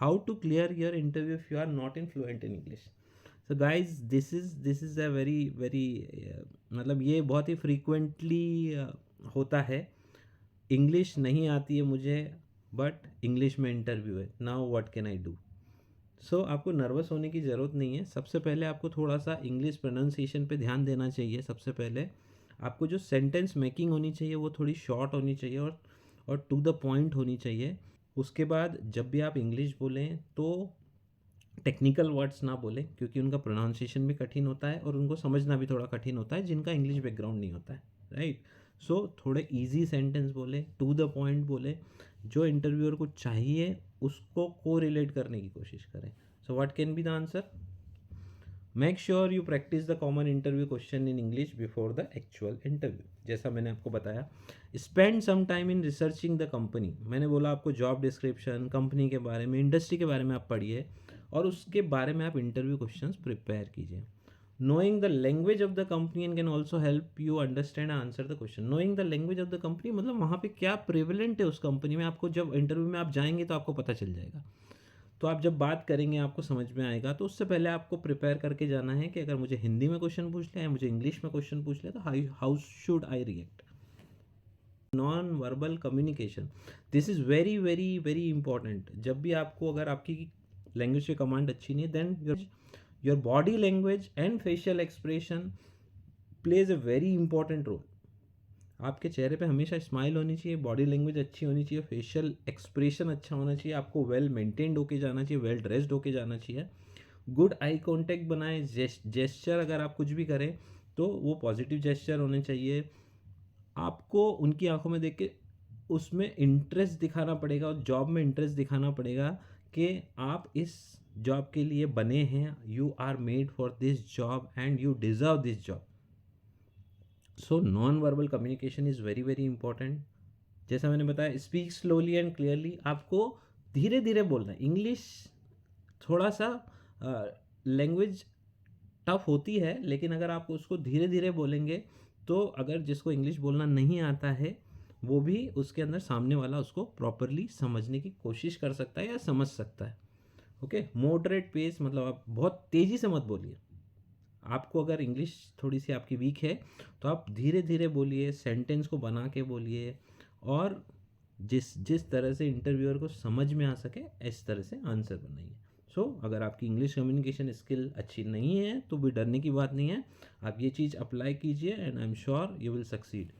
how to clear your interview if you are not in fluent in English. So guys, this is a very मतलब ये बहुत ही frequently होता है. English नहीं आती है मुझे, बट इंग्लिश में इंटरव्यू है. Now what can I do? So आपको नर्वस होने की ज़रूरत नहीं है. सबसे पहले आपको थोड़ा सा इंग्लिश प्रोनाउंसिएशन पे ध्यान देना चाहिए. सबसे पहले आपको जो सेंटेंस मेकिंग होनी चाहिए वो थोड़ी शॉर्ट होनी चाहिए और टू द पॉइंट होनी चाहिए. उसके बाद जब भी आप इंग्लिश बोलें तो टेक्निकल वर्ड्स ना बोलें, क्योंकि उनका प्रोनाउंसिएशन भी कठिन होता है और उनको समझना भी थोड़ा कठिन होता है जिनका इंग्लिश बैकग्राउंड नहीं होता है, राइट. सो थोड़े इजी सेंटेंस बोले, टू द पॉइंट बोले, जो इंटरव्यूअर को चाहिए उसको को रिलेट करने की कोशिश करें. So what can be the answer? Make sure you practice the common interview question in English before the actual interview. जैसा मैंने आपको बताया, spend some time in researching the company. मैंने बोला आपको जॉब डिस्क्रिप्शन, कंपनी के बारे में, इंडस्ट्री के बारे में आप पढ़िए और उसके बारे में आप इंटरव्यू क्वेश्चंस प्रिपेयर कीजिए. Knowing the language of the company and can also help you understand answer the question. Knowing the language of the company मतलब वहाँ पे क्या प्रेवलेंट है उस कंपनी में, आपको जब इंटरव्यू में आप जाएंगे तो आपको पता चल जाएगा. तो आप जब बात करेंगे आपको समझ में आएगा. तो उससे पहले आपको प्रिपेयर करके जाना है कि अगर मुझे हिंदी में क्वेश्चन पूछ लिया या मुझे इंग्लिश में क्वेश्चन पूछ लिया तो how should I react. Non verbal communication, this is very important. जब भी आपको, अगर आपकी लैंग्वेज की कमांड अच्छी नहीं है, then your body language and facial expression plays a very important role. आपके चेहरे पे हमेशा स्माइल होनी चाहिए, बॉडी लैंग्वेज अच्छी होनी चाहिए, फेशियल एक्सप्रेशन अच्छा होना चाहिए, आपको वेल मेंटेन्ड होके जाना चाहिए, वेल ड्रेस्ड होके जाना चाहिए. गुड आई कॉन्टैक्ट बनाएं. जेस्चर अगर आप कुछ भी करें तो वो पॉजिटिव जेस्चर होने चाहिए. आपको उनकी आंखों में देख के उसमें इंटरेस्ट दिखाना पड़ेगा और जॉब में इंटरेस्ट दिखाना पड़ेगा कि आप इस जॉब के लिए बने हैं. You are made for this job and you deserve this job. So non verbal communication is very important. जैसा मैंने बताया, स्पीक स्लोली एंड क्लियरली. आपको धीरे धीरे बोलना है. इंग्लिश थोड़ा सा लैंग्वेज टफ होती है, लेकिन अगर आप उसको धीरे धीरे बोलेंगे तो अगर जिसको इंग्लिश बोलना नहीं आता है वो भी उसके अंदर सामने वाला उसको प्रॉपरली समझने की कोशिश कर सकता है या समझ सकता है. ओके, मॉडरेट पेस मतलब आप बहुत तेज़ी से मत बोलिए. आपको अगर इंग्लिश थोड़ी सी आपकी वीक है तो आप धीरे धीरे बोलिए, सेंटेंस को बना के बोलिए और जिस जिस तरह से इंटरव्यूअर को समझ में आ सके इस तरह से आंसर बनाइए. सो अगर आपकी इंग्लिश कम्युनिकेशन स्किल अच्छी नहीं है तो भी डरने की बात नहीं है. आप ये चीज़ अप्लाई कीजिए and I am sure you will succeed.